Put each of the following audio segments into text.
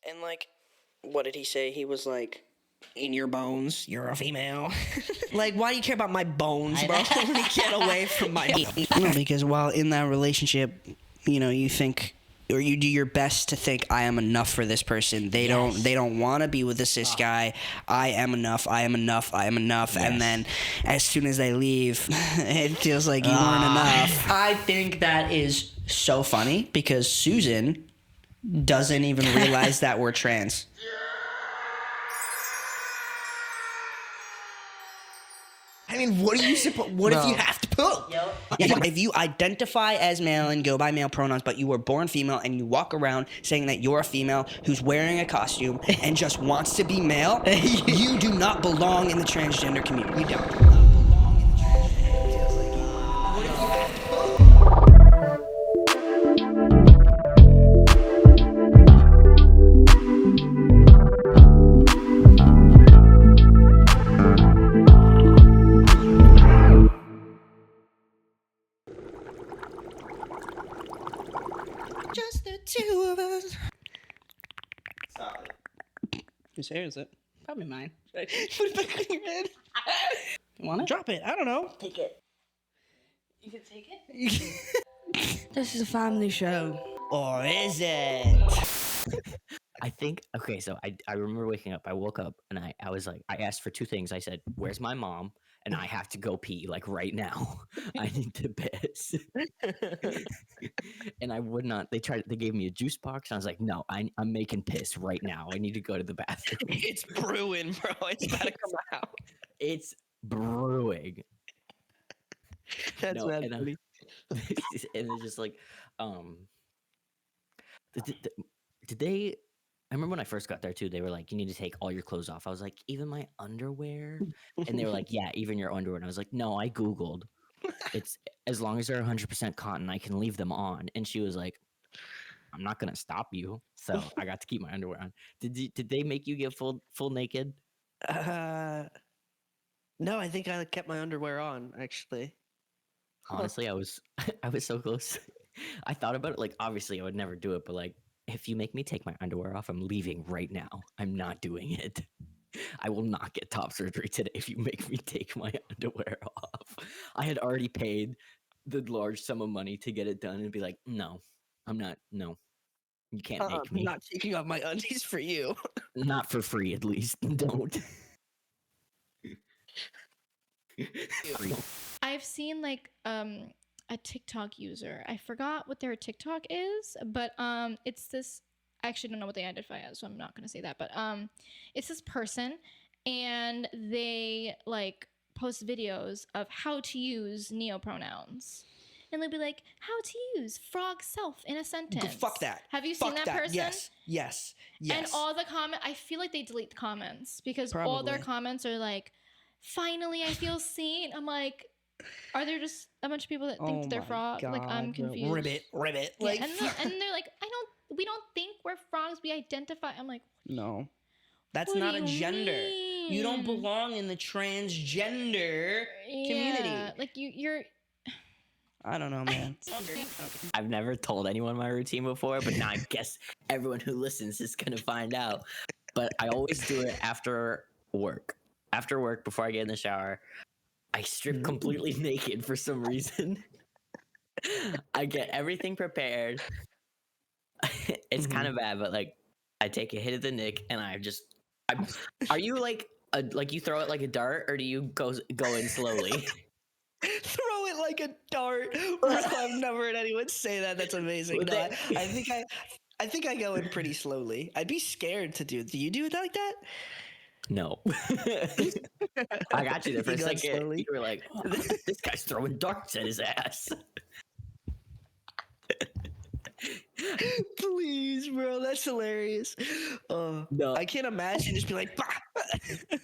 And, like, what did he say? He was like, in your bones, you're a female. Like, why do you care about my bones, bro? Get away from my bones. No, because while in that relationship, you know, you think, or you do your best to think, I am enough for this person. They don't want to be with a cis guy. I am enough. Yes. And then as soon as they leave, it feels like you weren't enough. I think that is so funny because Susan doesn't even realize that we're trans. I mean, what do you suppose? What if you have to poop? If you identify as male and go by male pronouns, but you were born female and you walk around saying that you're a female who's wearing a costume and just wants to be male, you do not belong in the transgender community. You don't. What if you have to poop? Just the two of us. Stop it. Whose hair is it? Probably mine. Put it back on your head. You want it? Drop it. I don't know. Take it. You can take it? This is a family show. Or is it? I think, okay, so I remember waking up. I woke up and I was like, I asked for two things. I said, where's my mom? And I have to go pee, like, right now. I need to piss. And I would not. They gave me a juice box. And I was like, no, I'm making piss right now. I need to go to the bathroom. It's brewing, bro. It's about to come out. It's brewing. That's No, mad and, funny. and it's just like, did they? I remember when I first got there too. They were like, "You need to take all your clothes off." I was like, "Even my underwear?" And they were like, "Yeah, even your underwear." And I was like, "No, I googled. It's as long as they're 100% cotton, I can leave them on." And she was like, "I'm not gonna stop you." So I got to keep my underwear on. Did they make you get full naked? No, I think I kept my underwear on, actually. Honestly, I was so close. I thought about it. Like, obviously, I would never do it, but like, if you make me take my underwear off, I'm leaving right now. I'm not doing it. I will not get top surgery today if you make me take my underwear off. I had already paid the large sum of money to get it done and be like, no, I'm not. No, you can't make me. I'm not taking off my undies for you. Not for free, at least. Don't. I've seen like a TikTok user. I forgot what their TikTok is, but it's this. I actually don't know what they identify as, so I'm not gonna say that. But it's this person, and they like post videos of how to use neopronouns. And they'll be like, how to use frog self in a sentence. Fuck that. Have you seen that person? Yes. And all the I feel like they delete the comments because all their comments are like, finally I feel seen. I'm like, are there just a bunch of people that think they're frogs? Like, I'm confused. Ribbit. Yeah, Like, and they're like, we don't think we're frogs. We identify. I'm like, no. That's what not do a you gender. mean? You don't belong in the transgender community. Like you're. I don't know, man. I've never told anyone my routine before, but now I guess everyone who listens is gonna find out. But I always do it after work. After work, before I get in the shower, I strip completely naked for some reason. I get everything prepared. It's kind of bad, but like I take a hit of the nick and are you like you throw it like a dart, or do you go in slowly? Throw it like a dart. Bro, I've never heard anyone say that. That's amazing. No, I think I go in pretty slowly. I'd be scared to do it. Do you do it like that? No. I got you there for a second. Slowly? You were like, oh, this guy's throwing darts at his ass. Please, bro, that's hilarious. No. I can't imagine just be like, bah!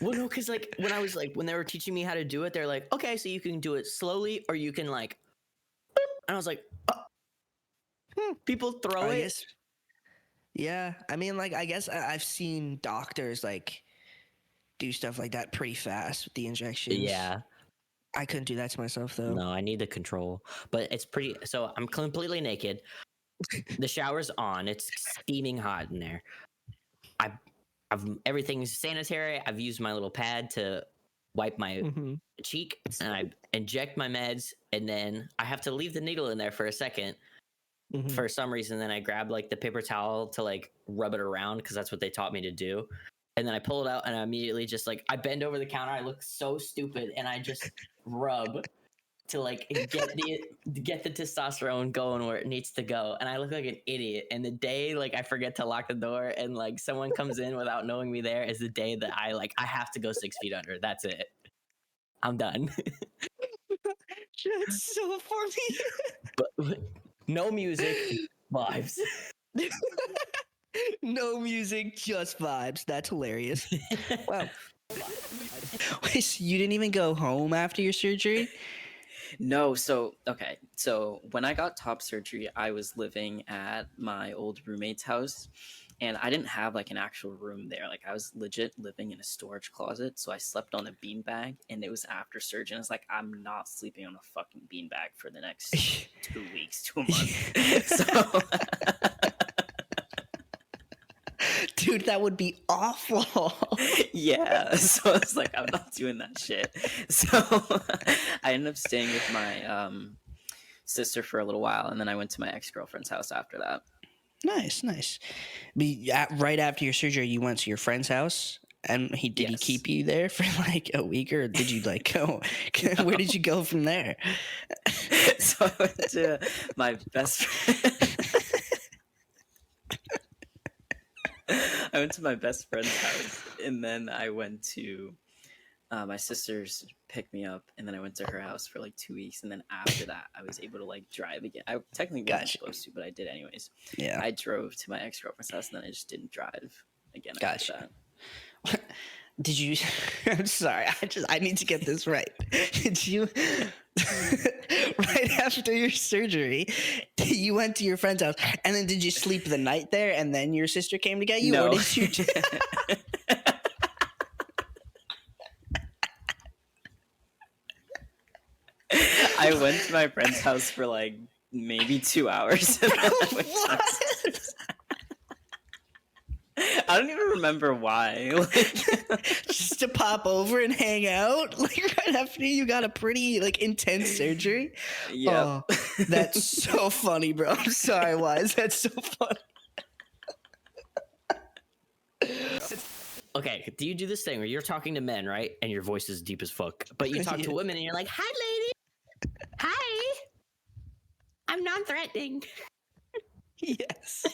Well, no, because like when they were teaching me how to do it, they're like, okay, so you can do it slowly or you can like, and I was like, people throw it. Guess, yeah, I mean, like, I guess I've seen doctors like do stuff like that pretty fast with the injections. Yeah. I couldn't do that to myself though. No, I need the control, but it's pretty. So I'm completely naked. The shower's on. It's steaming hot in there. I've everything's sanitary. I've used my little pad to wipe my cheek, and I inject my meds, and then I have to leave the needle in there for a second. For some reason, then I grab like the paper towel to like rub it around because that's what they taught me to do. And then I pull it out, and I immediately just like I bend over the counter. I look so stupid, and I just rub to like get the testosterone going where it needs to go. And I look like an idiot. And the day like I forget to lock the door and like someone comes in without knowing me there is the day that I have to go 6 feet under. That's it. I'm done. That's so funny. But no music, vibes. No music, just vibes. That's hilarious. Wow. Wait, so you didn't even go home after your surgery? No, so when I got top surgery, I was living at my old roommate's house, and I didn't have like an actual room there. Like I was legit living in a storage closet, so I slept on a beanbag, and it was after surgery. And I was like, I'm not sleeping on a fucking beanbag for the next 2 weeks to a month. So Dude, that would be awful. yeah, so I was like, I'm not doing that shit. So I ended up staying with my sister for a little while, and then I went to my ex-girlfriend's house after that. Nice. Right after your surgery, you went to your friend's house, and did he keep you there for like a week, or did you like go? Where did you go from there? So I went to my best friend. I went to my best friend's house, and then I went to my sister's pick me up, and then I went to her house for like 2 weeks, and then after that, I was able to like drive again. I technically wasn't supposed to, but I did anyways. Yeah. I drove to my ex-girlfriend's house, and then I just didn't drive again after that. Did you? I'm sorry. I need to get this right. Did you? Right after your surgery, you went to your friend's house, and then did you sleep the night there, and then your sister came to get you, No. or did you? I went to my friend's house for like maybe 2 hours. And then I went downstairs. I don't even remember why. Like, Just to pop over and hang out, like right after you got a pretty like intense surgery. yeah. Oh, that's so funny, bro. I'm sorry, Wise. That's so funny. Okay, do you do this thing where you're talking to men, right? And your voice is deep as fuck. But you talk to women and you're like, hi, lady. Hi. I'm non-threatening. Yes.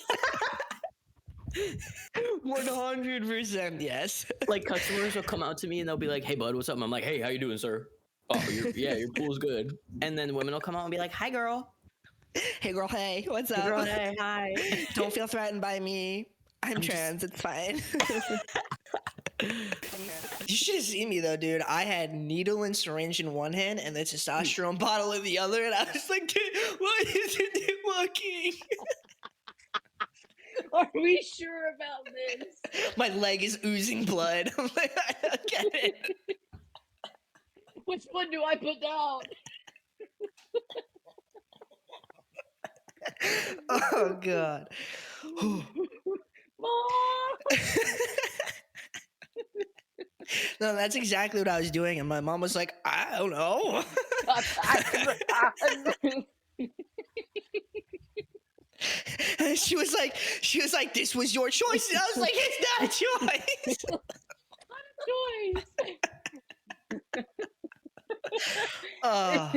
100% yes. Like customers will come out to me and they'll be like, hey, bud, what's up? And I'm like, hey, how you doing, sir? Oh, your pool's good. And then women will come out and be like, hi, girl. Hey, girl, hey, what's up? Hey, girl, hey, hi. Don't feel threatened by me. I'm trans. It's fine. You should have seen me though, dude. I had needle and syringe in one hand and the testosterone bottle in the other, and I was like, dude, why isn't it working? Are we sure about this? My leg is oozing blood. I'm like, I don't get it. Which one do I put down? Oh god. Mom! No, that's exactly what I was doing, and my mom was like, I don't know. And she was like, this was your choice. And I was like, it's not a choice. Oh,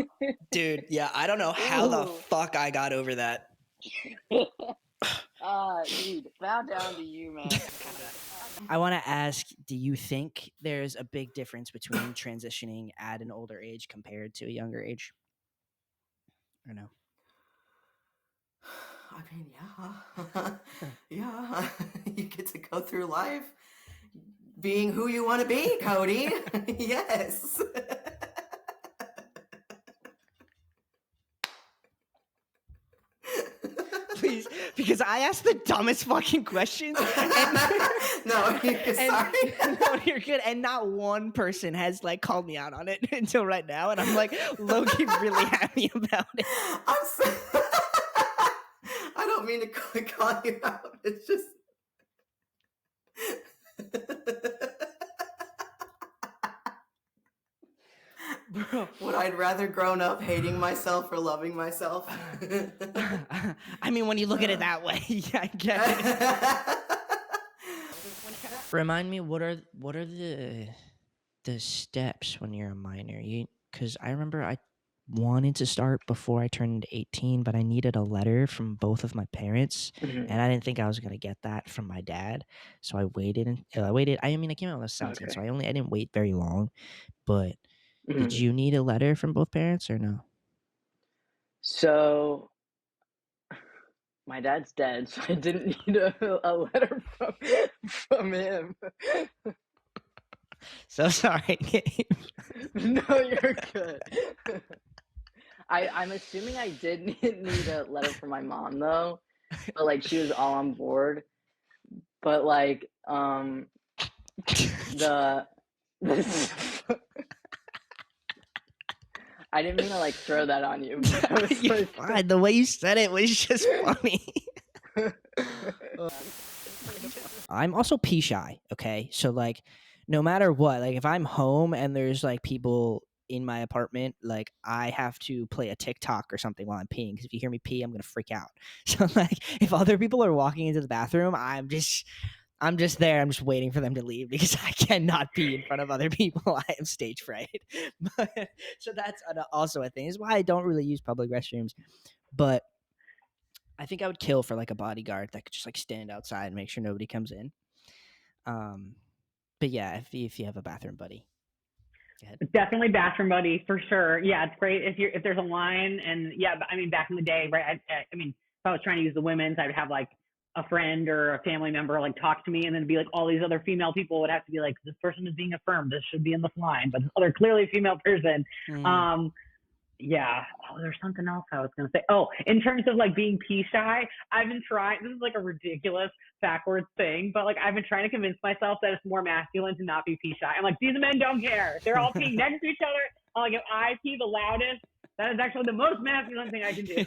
dude, yeah, I don't know how the fuck I got over that. Dude, bow down to you, man. I want to ask, do you think there's a big difference between transitioning at an older age compared to a younger age? Or no? I mean, yeah. You get to go through life being who you want to be, Cody. Yes. Please, because I asked the dumbest fucking questions. And, No, sorry. no, you're good. And not one person has like called me out on it until right now, and I'm like low-key really happy about it. I'm so I don't mean to call you out. It's just Bro. Would I rather grown up hating myself or loving myself? I mean, when you look at it that way, yeah, I get it. Remind me, what are the steps when you're a minor? Because I remember I wanted to start before I turned 18, but I needed a letter from both of my parents, and I didn't think I was gonna get that from my dad, so I waited. I waited. I mean, I came out when I was 17, Okay. so I didn't wait very long. But did Mhm. you need a letter from both parents or no? So my dad's dead, so I didn't need a letter from him. So sorry. No, you're good. I'm assuming I did need a letter from my mom though, but like she was all on board. But like the I didn't mean to like throw that on you. But I was You're like, fine. The way you said it was just funny. I'm also pee shy, okay? So like no matter what, like if I'm home and there's like people in my apartment, like I have to play a TikTok or something while I'm peeing, because if you hear me pee, I'm gonna freak out. So like if other people are walking into the bathroom, I'm just there. I'm just waiting for them to leave because I cannot pee in front of other people. I am stage fright. But, so that's also a thing. Is why I don't really use public restrooms. But I think I would kill for like a bodyguard that could just like stand outside and make sure nobody comes in. But yeah, if you have a bathroom buddy, go ahead. Definitely bathroom buddy for sure. Yeah, it's great if there's a line, and yeah, I mean back in the day, right? I mean, if I was trying to use the women's, I'd have like a friend or a family member like talk to me, and then be like all these other female people would have to be like, this person is being affirmed, this should be in this line, but this other clearly female person. Yeah. Oh, there's something else I was gonna say. Oh, in terms of like being pee shy, I've been trying. This is like a ridiculous backwards thing, but like I've been trying to convince myself that it's more masculine to not be pee shy. I'm like, these men don't care. They're all peeing next to each other. I'm like, if I pee the loudest, that is actually the most masculine thing I can do.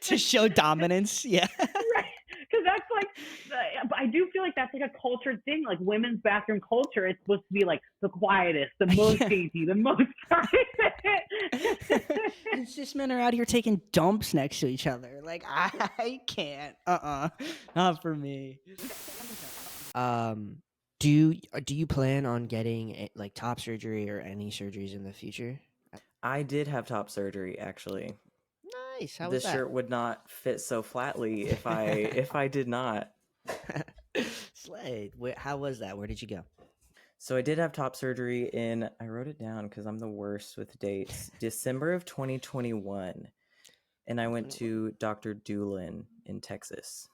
To show dominance, yeah. Right. Because that's like, I do feel like that's like a cultured thing, like women's bathroom culture. It's supposed to be like the quietest, the most dainty, the most private. And cis men are out here taking dumps next to each other. Like I can't. Not for me. Do you plan on getting like top surgery or any surgeries in the future? I did have top surgery actually. Nice. How was This that? shirt would not fit so flatly if I did not. Slade. How was that? Where did you go? So I did have top surgery in, I wrote it down because I'm the worst with dates, December of 2021. And I went to Dr. Doolin in Texas.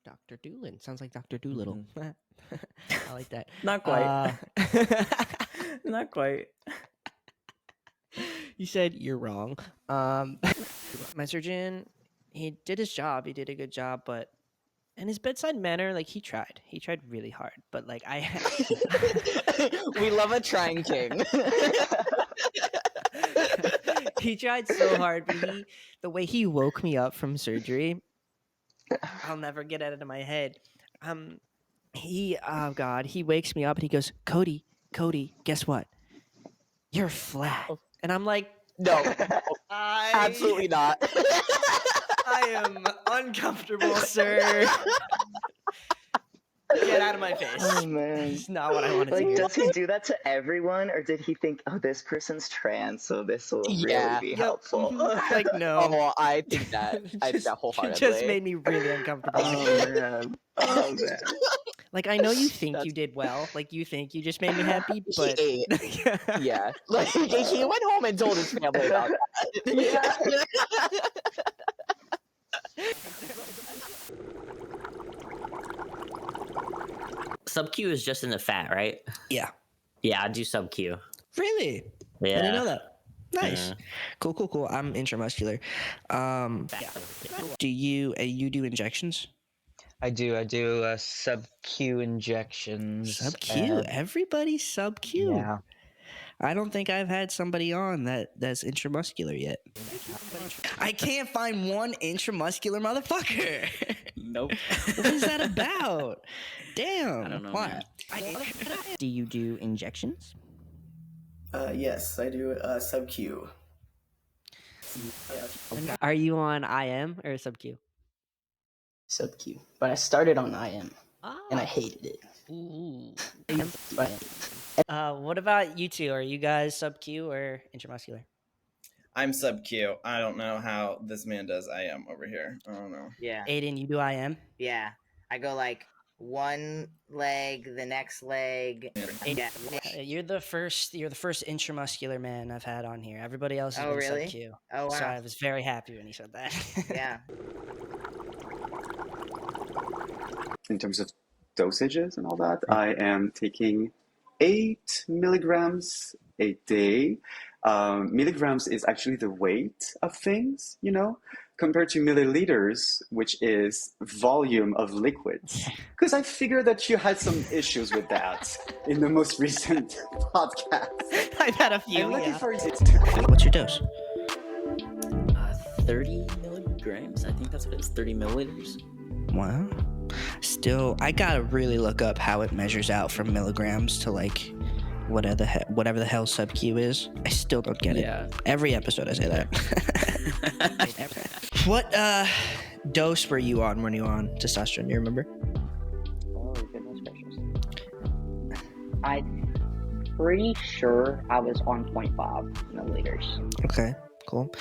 Dr. Doolin. Sounds like Dr. Doolittle. I like that. Not quite. Not quite. You said you're wrong. My surgeon, he did his job. He did a good job, and his bedside manner, like he tried really hard. But like we love a trying king. He tried so hard, but the way he woke me up from surgery, I'll never get it out of my head. He wakes me up and he goes, Cody, guess what? You're flat. And I'm like, no, absolutely not. I am uncomfortable, sir. Get out of my face. Oh man, it's not what I wanted to hear. Does he do that to everyone, or did he think, oh, this person's trans, so this will really be helpful? Like, no. Oh, I think that. I think that wholeheartedly. It just made me really uncomfortable. Oh man. Oh man. Like, I know you think you did well. Like, you think you just made me happy, but yeah, like he went home and told his family about that. Sub Q is just in the fat, right? Yeah. Yeah, I do sub Q. Really? Yeah. I didn't know that. Nice. Yeah. Cool. I'm intramuscular. Do you do injections? I do sub Q injections. Sub Q. Everybody's sub Q. Yeah. I don't think I've had somebody on that's intramuscular yet. I can't find one intramuscular motherfucker. Nope. What is that about? Damn. I don't know. Why? Do you do injections? Yes, I do sub Q. Are you on IM or sub Q? Sub Q. But I started on IM and I Ah. hated it. Ooh. But What about you two? Are you guys sub Q or intramuscular? I'm sub Q. I don't know how this man does IM over here. I don't know. Yeah. Aiden, you do IM? Yeah. I go like one leg, the next leg. Yeah. You're the first intramuscular man I've had on here. Everybody else has Oh, been really? sub Q. Oh, So wow. I was very happy when he said that. Yeah. In terms of dosages and all that, I am taking 8 milligrams a day. Milligrams is actually the weight of things, you know, compared to milliliters, which is volume of liquids. Because I figured that you had some issues with that in the most recent podcast. I've had a few. I'm looking for What's your dose? 30 milligrams. I think that's what it is. 30 milliliters. Wow. Still, I gotta really look up how it measures out from milligrams to like whatever the hell sub Q is. I still don't get it. Every episode I say that. What dose were you on when you were on testosterone? Do you remember? oh goodness gracious. I'm pretty sure I was on 0.5 milliliters. Okay, cool.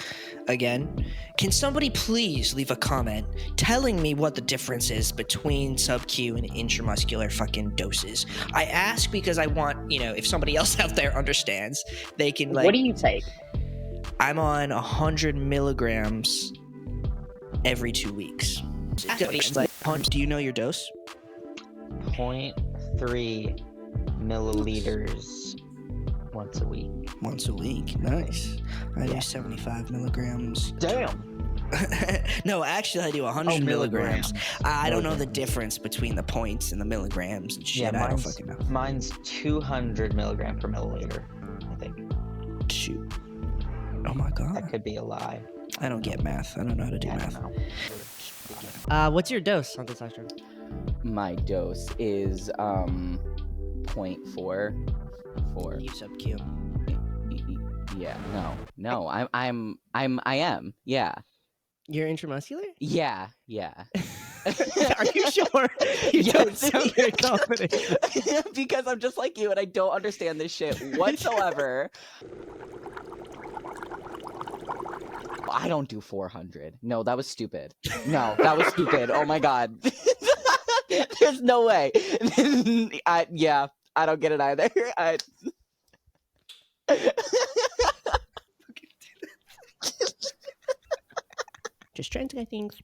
Again, can somebody please leave a comment telling me what the difference is between sub-Q and intramuscular fucking doses? I ask because I want, if somebody else out there understands, they can like... What do you take? I'm on 100 milligrams every 2 weeks. Do you know your dose? 0.3 milliliters once a week. Once a week, nice. I do 75 milligrams. Damn. No, actually, I do 100 milligrams. I don't know the Milligrams. difference between the points and the milligrams and shit. I don't fucking know. Mine's 200 milligram per milliliter, I think. Shoot. Oh my god. That could be a lie. I don't get math. I don't know how to do math. What's your dose on testosterone? My dose is 0.4. You sub Q. Yeah, no. I am. Yeah. You're intramuscular? Yeah. Are you sure? You don't sound very confident. Because I'm just like you and I don't understand this shit whatsoever. I don't do 400. No, that was stupid. No, that was stupid. Oh my god. There's no way. I don't get it either. Just trying to get things.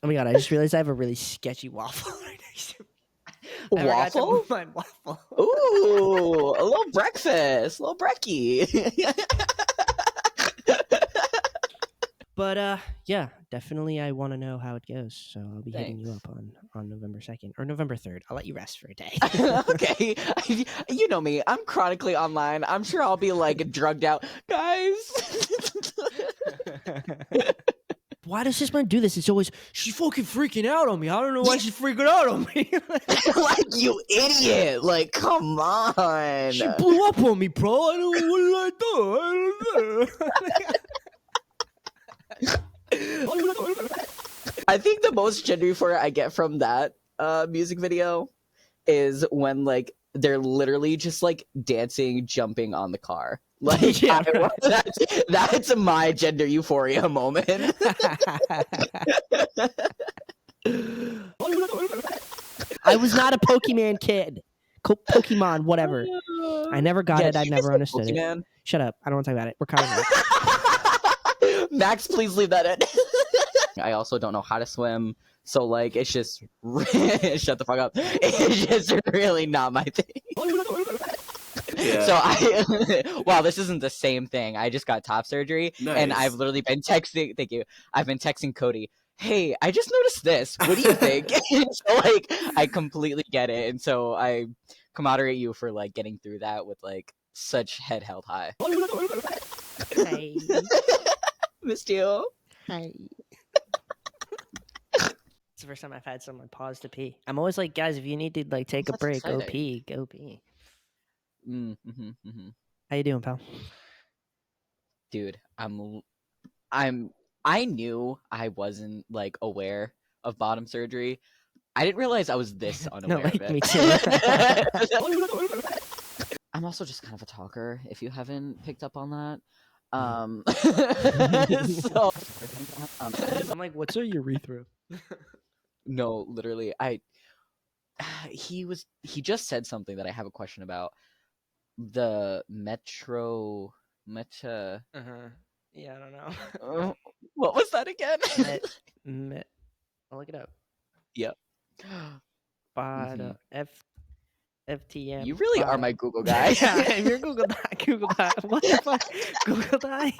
Oh my god, I just realized I have a really sketchy waffle right next to me. I forgot to Waffle? move my waffle. Ooh, a little breakfast, a little brekkie. But yeah, definitely I want to know how it goes. So I'll be hitting you Thanks. up on November 2nd or November 3rd. I'll let you rest for a day. Okay, you know me. I'm chronically online. I'm sure I'll be like drugged out, guys. Why does this man do this? It's always, she's fucking freaking out on me. I don't know why she's freaking out on me. Like, you idiot. Like, come on. She blew up on me, bro. What did I do? I don't know. I think the most gender euphoria I get from that music video is when like they're literally just like dancing, jumping on the car. Like Yeah, that's my gender euphoria moment. I was not a Pokemon kid. Pokemon, whatever. I never got it. I never understood it. Shut up. I don't want to talk about it. We're cutting it. Max, please leave that in. I also don't know how to swim, so like it's just shut the fuck up. It's just really not my thing. Yeah. So wow, this isn't the same thing. I just got top surgery, and Nice. I've literally been texting. Thank you. I've been texting Cody. Hey, I just noticed this. What do you think? So like, I completely get it, and so I commemorate you for like getting through that with like such head held high. Hey. Missed you. Hi. It's the first time I've had someone pause to pee. I'm always like, guys, if you need to like take a That's break, go exciting. pee, go pee. Mm-hmm. How you doing, pal? Dude, I knew I wasn't like aware of bottom surgery. I didn't realize I was this unaware of like it. me too. I'm also just kind of a talker, if you haven't picked up on that. So I'm like, what's a urethra? no, literally, he just said something that I have a question about. The meta. Yeah, I don't know. What was that again? I'll look it up. Yep. Bada FTM. You really are my Google guy. Yeah, I'm your Google Doc. Google Doc. What the fuck? Google Doc.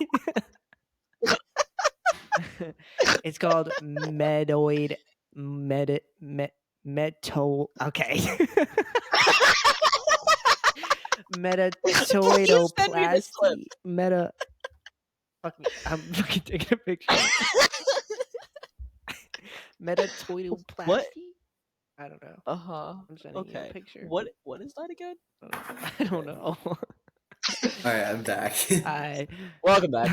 It's called meto. Okay. Metatoidoplasty. Fuck me. I'm fucking taking a picture. Metatoidoplasty. What? I don't know. I'm sending you a picture. What is that again? I don't know. All right, I'm back. Hi. Welcome back.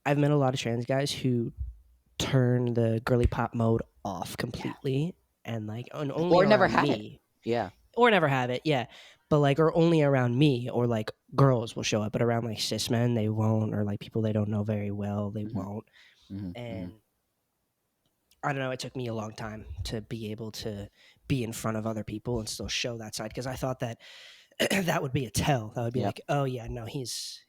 I've met a lot of trans guys who turn the girly pop mode off completely and like only Or never around had me. it. Yeah. Or never have it, yeah. But like, or only around me, or like girls will show up, but around like cis men, they won't, or like people they don't know very well, they won't. And I don't know, it took me a long time to be able to be in front of other people and still show that side, because I thought that that would be a tell. That would be like, oh yeah, no, he's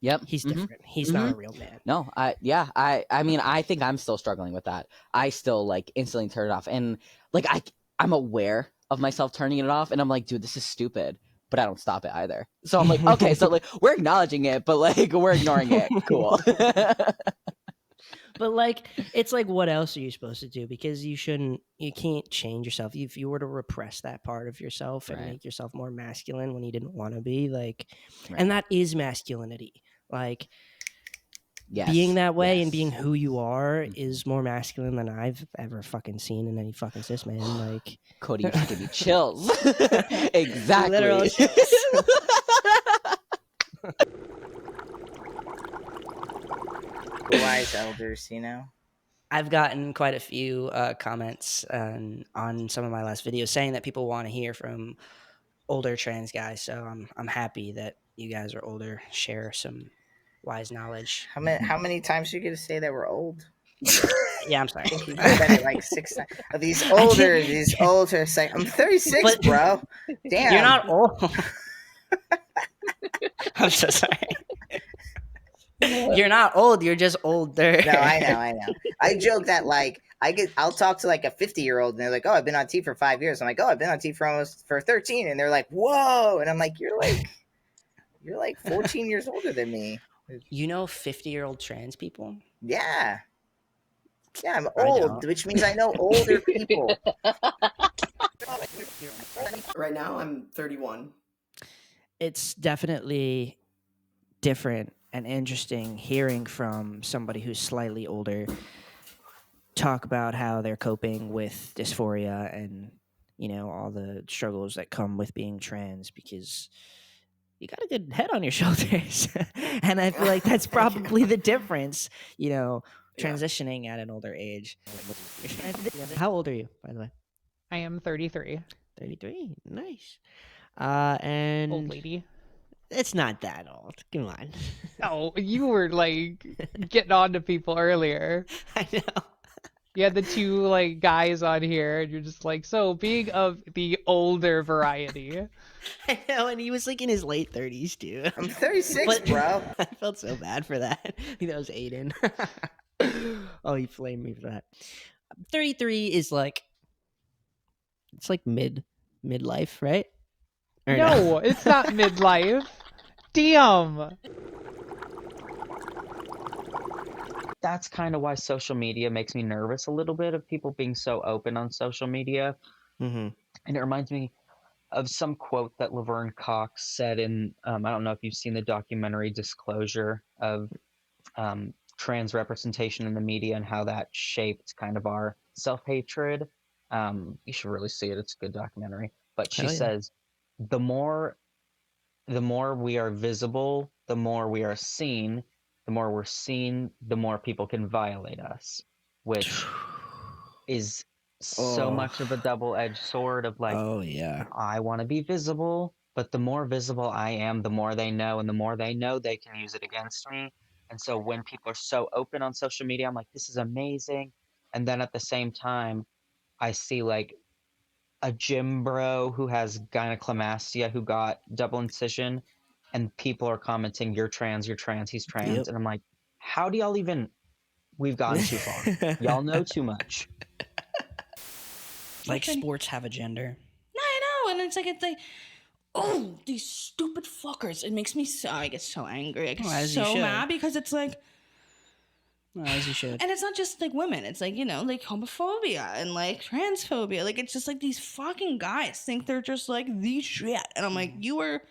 different. He's not a real man. No, I mean, I think I'm still struggling with that. I still like instantly turn it off, and like I'm aware of myself turning it off, and I'm like, dude, this is stupid, but I don't stop it either. So I'm like, okay, so like we're acknowledging it, but like we're ignoring it. Cool. But like, it's like, what else are you supposed to do? Because you can't change yourself. If you were to repress that part of yourself and make yourself more masculine when you didn't want to be, like, and that is masculinity. Like, being that way and being who you are is more masculine than I've ever fucking seen in any fucking cis man. Like, Cody, you just give me chills. Exactly. Literal chills. Wise elders, you know. I've gotten quite a few comments on some of my last videos saying that people want to hear from older trans guys. So I'm happy that you guys are older. Share some wise knowledge. How many times are you gonna say that we're old? Yeah, I'm sorry. I think you said it like 6 times. These older. Say, I'm 36, But bro. Damn, you're not old. I'm so sorry. You're not old. You're just older. No, I know. I joke that like I'll talk to like a 50-year-old and they're like, "Oh, I've been on T for 5 years." I'm like, "Oh, I've been on T for 13," and they're like, "Whoa!" And I'm like, "You're like 14 years older than me." You know, 50-year-old trans people. Yeah, I'm old, which means I know older people. Right now, I'm 31. It's definitely different and interesting hearing from somebody who's slightly older talk about how they're coping with dysphoria and, you know, all the struggles that come with being trans, because you got a good head on your shoulders. And I feel like that's probably the difference, you know, transitioning at an older age. How old are you, by the way? I am 33. 33? Nice. And Old lady. It's not that old. Come on. Oh, you were like getting on to people earlier. I know. You had the two like guys on here, and you're just like, so being of the older variety. I know, and he was like in his late 30s too. I'm 36, bro. I felt so bad for that. I think that was Aiden. Oh, he flamed me for that. 33 is like, it's like midlife, right? Or No, it's not midlife. Damn. That's kind of why social media makes me nervous a little bit, of people being so open on social media. Mm-hmm. And it reminds me of some quote that Laverne Cox said in, I don't know if you've seen the documentary Disclosure of trans representation in the media and how that shaped kind of our self-hatred. You should really see it. It's a good documentary. But she Hell yeah. says, the more we are visible, the more we are seen. The more we're seen, the more people can violate us, which is so much of a double-edged sword of like, oh yeah, I want to be visible, but the more visible I am, the more they know, and the more they know, they can use it against me. And so when people are so open on social media, I'm like, this is amazing. And then at the same time, I see like a gym bro who has gynecomastia who got double incision, and people are commenting, you're trans, he's trans. Yep. And I'm like, how do y'all even, we've gone too far. Y'all know too much. Like sports have a gender. I know, and it's like, oh, these stupid fuckers. It makes me I get so angry. I get as you so should. mad because it's like, As you should. and it's not just like women. It's like, like homophobia and like transphobia. Like, it's just like these fucking guys think they're just like the shit. And I'm like, you are.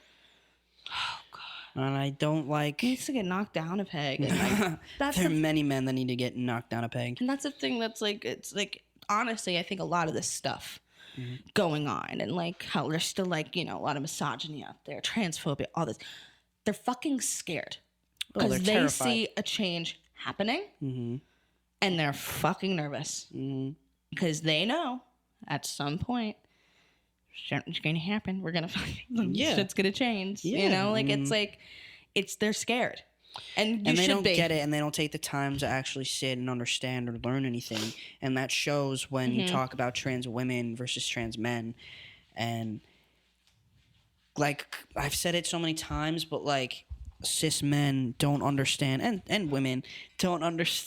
And I don't like. Needs to get knocked down a peg. And like, that's there are many men that need to get knocked down a peg. And that's the thing that's like, it's like, honestly, I think a lot of this stuff going on and like how there's still like, a lot of misogyny out there, transphobia, all this. They're fucking scared because they terrified. see a change happening and they're fucking nervous because they know at some point something's going to happen. We're going to fucking, shit's going to change. Yeah. It's like, they're scared. And they don't get it, and they don't take the time to actually sit and understand or learn anything. And that shows when you talk about trans women versus trans men. And like I've said it so many times, but like cis men don't understand, and women don't understand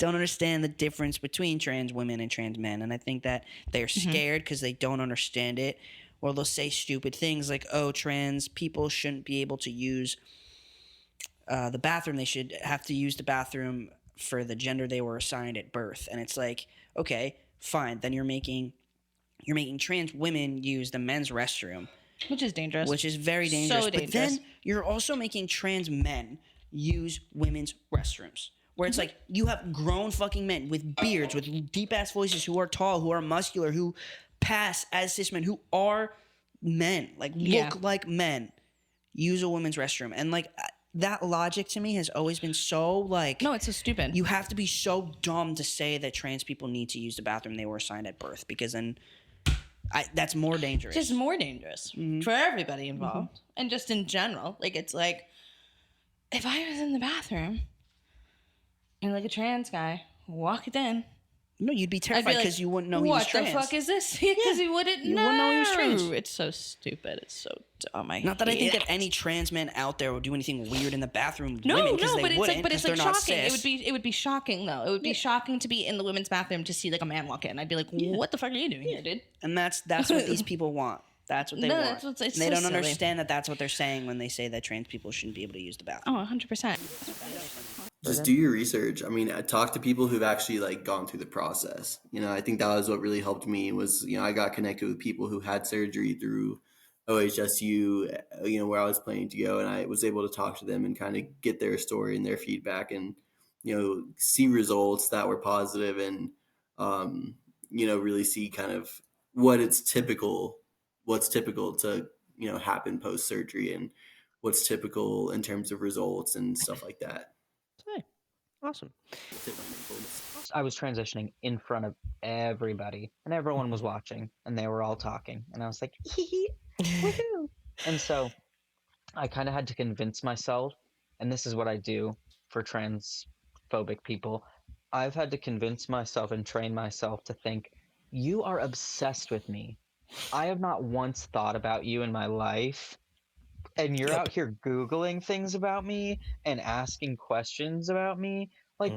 the difference between trans women and trans men. And I think that they're scared because they don't understand it, or they'll say stupid things like, "Oh, trans people shouldn't be able to use." The bathroom, they should have to use the bathroom for the gender they were assigned at birth. And it's like, okay, fine. Then you're making trans women use the men's restroom, which is dangerous. Which is very dangerous. So But then you're also making trans men use women's restrooms, where it's like you have grown fucking men with beards, with deep ass voices, who are tall, who are muscular, who pass as cis men, who are men, like look like men, use a women's restroom. And like that logic to me has always been so like, no, it's so stupid. You have to be so dumb to say that trans people need to use the bathroom they were assigned at birth, because then that's more dangerous. Just more dangerous for everybody involved. And just in general, like, it's like, if I was in the bathroom and like a trans guy walked in, no, you'd be terrified because you wouldn't know he was trans. What the fuck is this? Because you wouldn't know. You wouldn't know he was trans. It's so stupid. It's so dumb. Not that I think that any trans men out there would do anything weird in the bathroom. No, women, no, they but it's wouldn't, like, but it's like they're not shocking. cis. It would be shocking though. It would be shocking to be in the women's bathroom to see like a man walk in. I'd be like, what the fuck are you doing here, dude? And that's what these people want. That's what they want. That's and they don't understand that that's what they're saying when they say that trans people shouldn't be able to use the bathroom. Oh, 100%. Just do your research. I mean, talk to people who've actually like gone through the process. I think that was what really helped me was, I got connected with people who had surgery through OHSU, where I was planning to go, and I was able to talk to them and kind of get their story and their feedback and, see results that were positive and, really see kind of what's typical to, happen post-surgery and what's typical in terms of results and stuff like that. Awesome. I was transitioning in front of everybody, and everyone was watching, and they were all talking, and I was like, woohoo! And so I kind of had to convince myself, and this is what I do for transphobic people. I've had to convince myself and train myself to think, you are obsessed with me. I have not once thought about you in my life. And you're out here Googling things about me and asking questions about me. Like,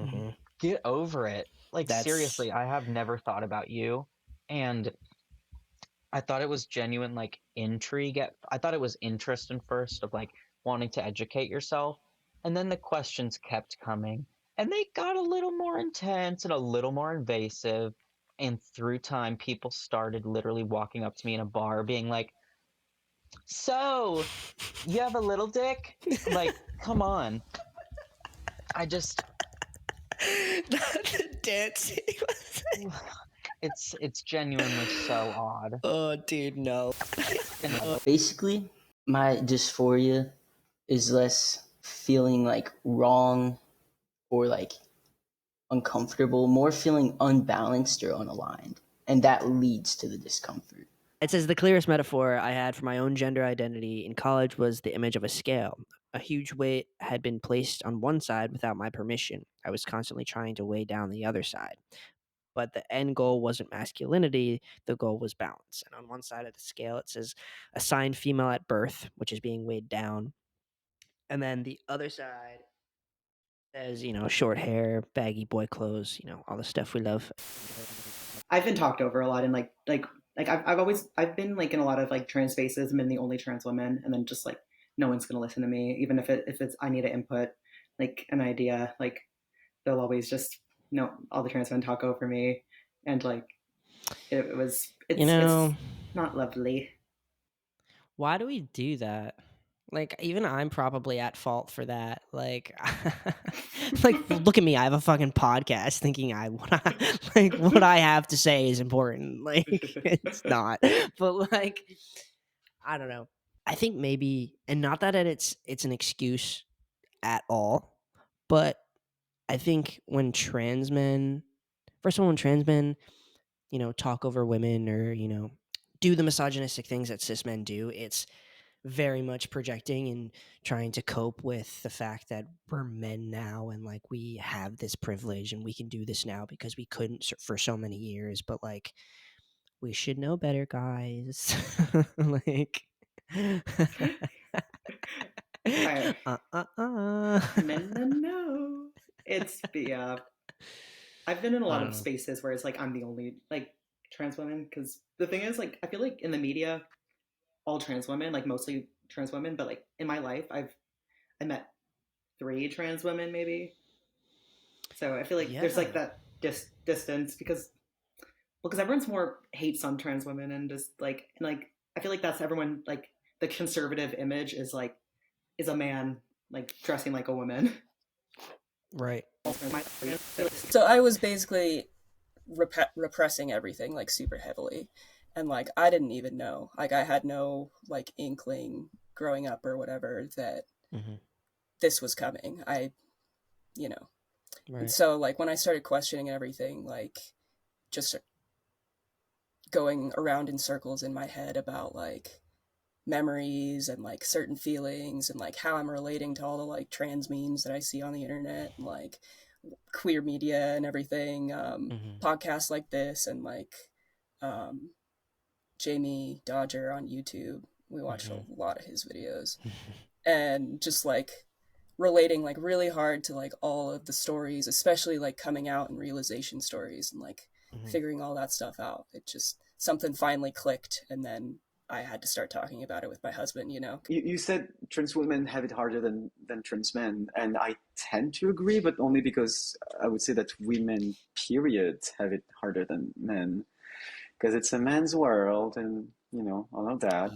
get over it. Like, seriously, I have never thought about you. And I thought it was genuine, like, intrigue. I thought it was interest in first of, like, wanting to educate yourself. And then the questions kept coming. And they got a little more intense and a little more invasive. And through time, people started literally walking up to me in a bar being like, so, you have a little dick? Like, come on. I just the dancing. it's genuinely so odd. Oh, dude, no. Basically, my dysphoria is less feeling like wrong or like uncomfortable, more feeling unbalanced or unaligned. And that leads to the discomfort. It says the clearest metaphor I had for my own gender identity in college was the image of a scale. A huge weight had been placed on one side without my permission. I was constantly trying to weigh down the other side. But the end goal wasn't masculinity, the goal was balance. And on one side of the scale, it says assigned female at birth, which is being weighed down. And then the other side says, short hair, baggy boy clothes, all the stuff we love. I've been talked over a lot, and I've been like in a lot of like trans spaces. I'm in the only trans woman, and then just like no one's gonna listen to me, even if it's I need an input, like an idea, like they'll always just all the trans men talk over me, and like it's not lovely. Why do we do that? Like, even I'm probably at fault for that. Like, like look at me. I have a fucking podcast thinking what I have to say is important. Like, it's not. But like, I don't know. I think maybe, and not that it's an excuse at all, but I think when trans men, first of all, when trans men, talk over women or, do the misogynistic things that cis men do, it's very much projecting and trying to cope with the fact that we're men now and like we have this privilege and we can do this now because we couldn't for so many years, but like we should know better, guys. Like No. It's I've been in a lot of spaces where it's like I'm the only like trans woman, because the thing is, like, I feel like in the media, all trans women, like mostly trans women, but like in my life, I met 3 trans women maybe. So I feel like there's like that distance because everyone's more hates on trans women and just like I feel like that's everyone, like the conservative image is a man like dressing like a woman. Right. So I was basically repressing everything like super heavily, and like I didn't even know, like I had no like inkling growing up or whatever that this was coming. Right. And so like when I started questioning everything, like just going around in circles in my head about like memories and like certain feelings and like how I'm relating to all the like trans memes that I see on the internet and like queer media and everything, podcasts like this and like Jamie Dodger on YouTube. We watched a lot of his videos and just like relating like really hard to like all of the stories, especially like coming out and realization stories and like figuring all that stuff out. It just something finally clicked, and then I had to start talking about it with my husband, You said trans women have it harder than trans men, and I tend to agree, but only because I would say that women, period, have it harder than men, because it's a man's world, and all of that.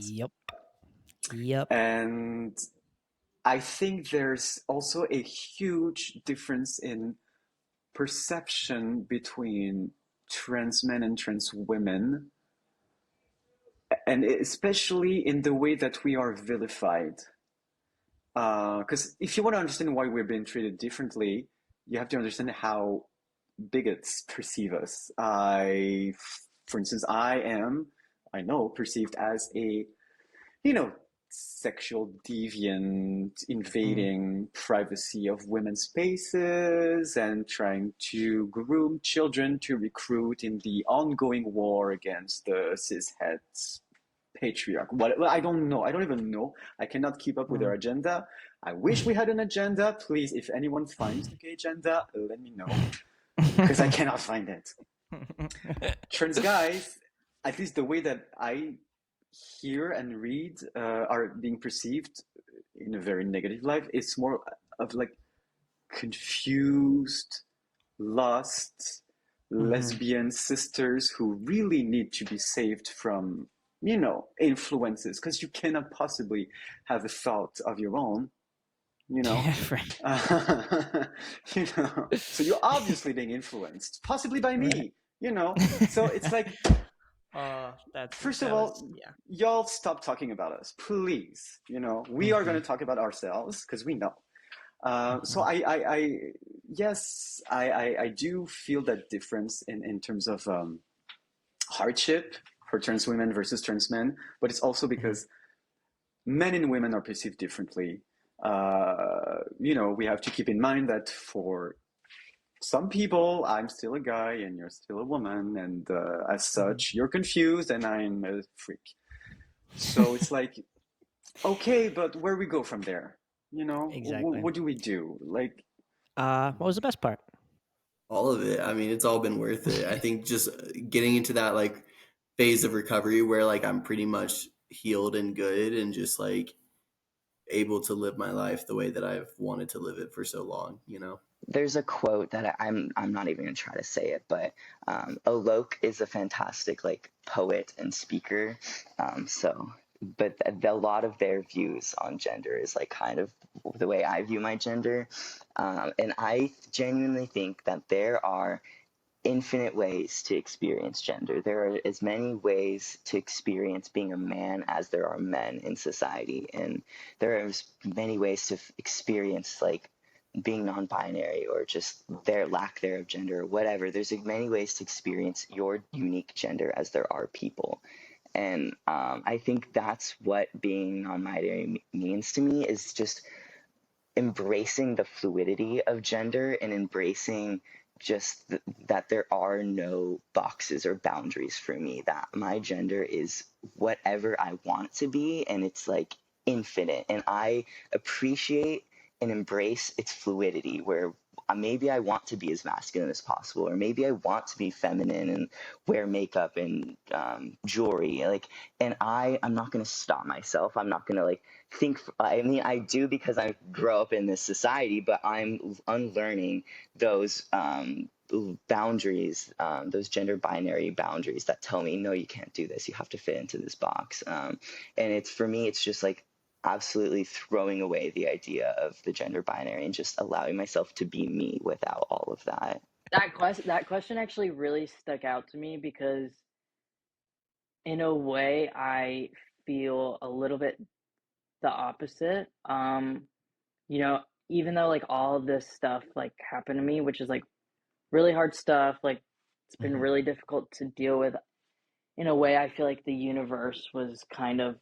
Yep. And I think there's also a huge difference in perception between trans men and trans women, and especially in the way that we are vilified. Because if you want to understand why we're being treated differently, you have to understand how bigots perceive us. For instance, I know, perceived as a, sexual deviant, invading privacy of women's spaces and trying to groom children to recruit in the ongoing war against the cishet patriarch. Well, I don't know. I don't even know. I cannot keep up with their agenda. I wish we had an agenda. Please, if anyone finds the gay agenda, let me know, because I cannot find it. Trans guys, at least the way that I hear and read, are being perceived in a very negative light. It's more of like confused, lost, lesbian sisters who really need to be saved from, influences, because you cannot possibly have a thought of your own you know. You know, so you're obviously being influenced, possibly by me, you know. So it's like, first of all, y'all stop talking about us, please. You know, we are going to talk about ourselves because we know. So yes, I do feel that difference in terms of hardship for trans women versus trans men, but it's also because men and women are perceived differently. You know, we have to keep in mind that for some people, I'm still a guy and you're still a woman, and as such, you're confused and I'm a freak. So it's like, okay, but where we go from there? You know, Exactly. What do we do? Like, what was the best part? All of it. I mean, it's all been worth it. I think just getting into that like phase of recovery where like I'm pretty much healed and good and just like able to live my life the way that I've wanted to live it for so long, you know. There's a quote that I'm not even gonna try to say it, but Alok is a fantastic like poet and speaker. But a lot of their views on gender is like kind of the way I view my gender, and I genuinely think that there are infinite ways to experience gender. There are as many ways to experience being a man as there are men in society, and there are as many ways to experience like being non-binary or just their lack thereof gender or whatever. There's many ways to experience your unique gender as there are people. And I think that's what being non-binary means to me, is just embracing the fluidity of gender and embracing just that there are no boxes or boundaries for me, that my gender is whatever I want it to be, and it's like infinite, and I appreciate and embrace its fluidity, where maybe I want to be as masculine as possible, or maybe I want to be feminine and wear makeup and jewelry, like, and I'm not going to stop myself. I'm not going to like think, I mean, I do because I grow up in this society, but I'm unlearning those boundaries, those gender binary boundaries that tell me, no, you can't do this. You have to fit into this box. And it's, for me, it's just like absolutely throwing away the idea of the gender binary and just allowing myself to be me without all of that. That question actually really stuck out to me, because in a way I feel a little bit the opposite. You know, even though like all of this stuff like happened to me, which is like really hard stuff, like it's been really difficult to deal with, in a way I feel like the universe was kind of,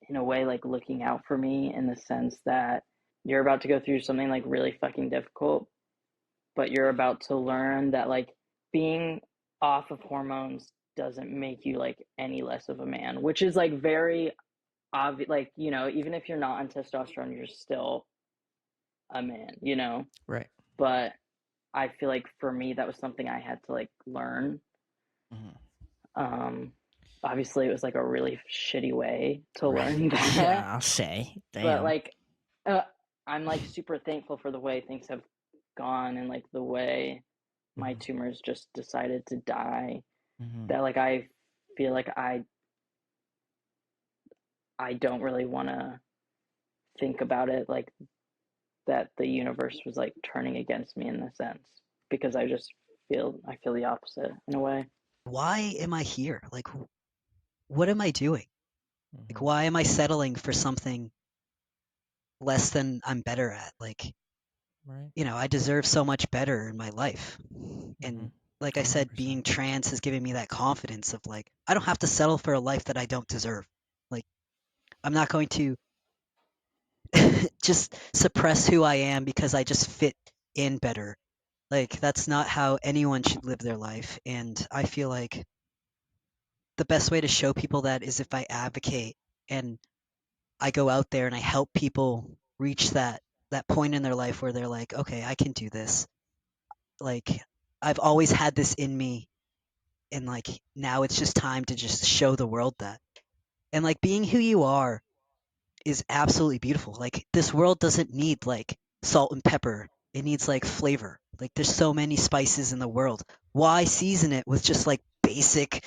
in a way, like looking out for me, in the sense that you're about to go through something like really fucking difficult, but you're about to learn that like being off of hormones doesn't make you like any less of a man, which is like very obvious. Like, you know, even if you're not on testosterone, you're still a man, you know? Right. But I feel like for me, that was something I had to like learn. Obviously it was like a really shitty way to learn that. Yeah, I'll say. Damn. But like, I'm like super thankful for the way things have gone, and like the way my tumors just decided to die. That like I feel like I don't really want to think about it like that the universe was like turning against me in the sense, because I feel the opposite in a way. Why am I here? Like, what am I doing? Like, why am I settling for something less than I'm better at? Like, Right. you know, I deserve so much better in my life. And like I said, being trans has given me that confidence of like, I don't have to settle for a life that I don't deserve. Like, I'm not going to just suppress who I am because I just fit in better. Like, that's not how anyone should live their life. And I feel like the best way to show people that is if I advocate and I go out there and I help people reach that point in their life where they're like, okay, I can do this. Like, I've always had this in me, and like now it's just time to just show the world that. And like being who you are is absolutely beautiful. Like, this world doesn't need like salt and pepper. It needs like flavor. Like, there's so many spices in the world. Why season it with just like basic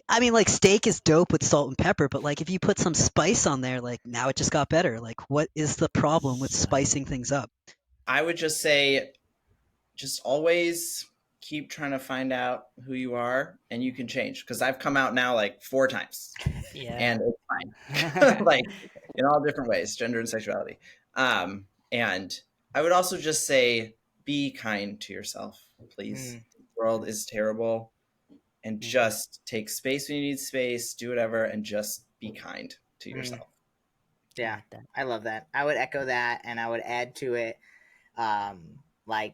I mean, like steak is dope with salt and pepper, but like if you put some spice on there, like now it just got better. Like, what is the problem with spicing things up? I would just say, just always keep trying to find out who you are, and you can change. Because I've come out now like 4 times, and it's fine. Like in all different ways, gender and sexuality. And I would also just say, be kind to yourself, please. The world is terrible, and just take space when you need space. Do whatever, and just be kind to yourself. Yeah, I love that. I would echo that, and I would add to it, like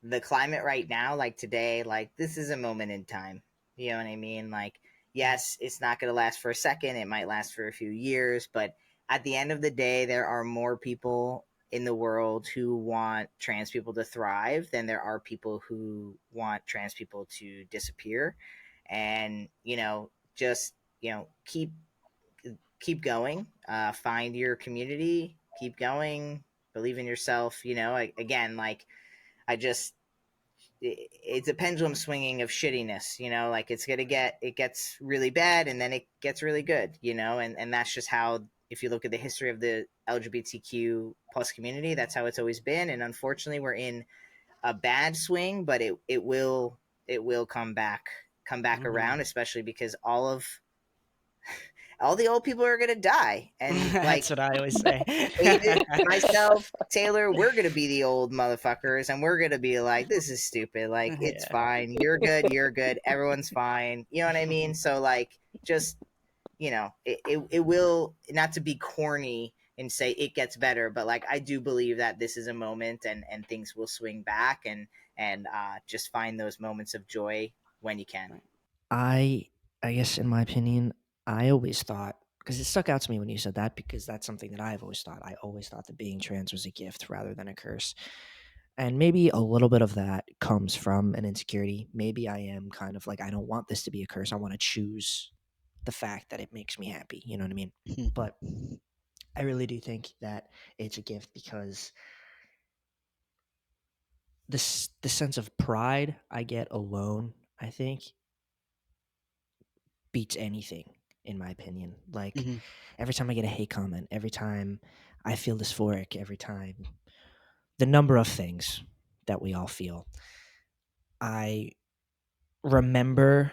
the climate right now, like today, like this is a moment in time. You know what I mean? Like, yes, it's not going to last for a second. It might last for a few years, but at the end of the day, there are more people in the world who want trans people to thrive than there are people who want trans people to disappear. And, just, keep going, find your community, keep going, believe in yourself. Again, like I just, it's a pendulum swinging of shittiness, like it gets really bad and then it gets really good, and that's just how, if you look at the history of the LGBTQ plus community, that's how it's always been. And unfortunately we're in a bad swing, but it will come back around, especially because all the old people are gonna die, and like That's what I always say. Aiden, myself, Taylor, we're gonna be the old motherfuckers, and we're gonna be like, "This is stupid. Like, it's fine. You're good. You're good. Everyone's fine." You know what I mean? So, like, just it will, not to be corny and say it gets better, but like I do believe that this is a moment, and things will swing back, and just find those moments of joy when you can. I guess in my opinion, I always thought, because it stuck out to me when you said that, because that's something that I've always thought. I always thought that being trans was a gift rather than a curse. And maybe a little bit of that comes from an insecurity. Maybe I am kind of like, I don't want this to be a curse. I want to choose the fact that it makes me happy. You know what I mean? But I really do think that it's a gift, because the sense of pride I get alone, I think, beats anything, in my opinion. Like, every time I get a hate comment, every time I feel dysphoric, every time, the number of things that we all feel, I remember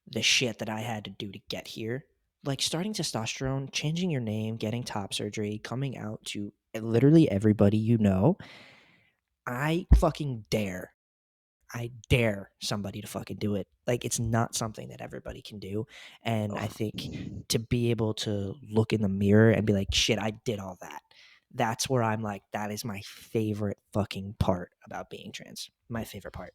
the shit that I had to do to get here. Like starting testosterone, changing your name, getting top surgery, coming out to literally everybody you know. I fucking dare. I dare somebody to fucking do it. Like, it's not something that everybody can do. And I think to be able to look in the mirror and be like, shit, I did all that. That's where I'm like, that is my favorite fucking part about being trans. My favorite part.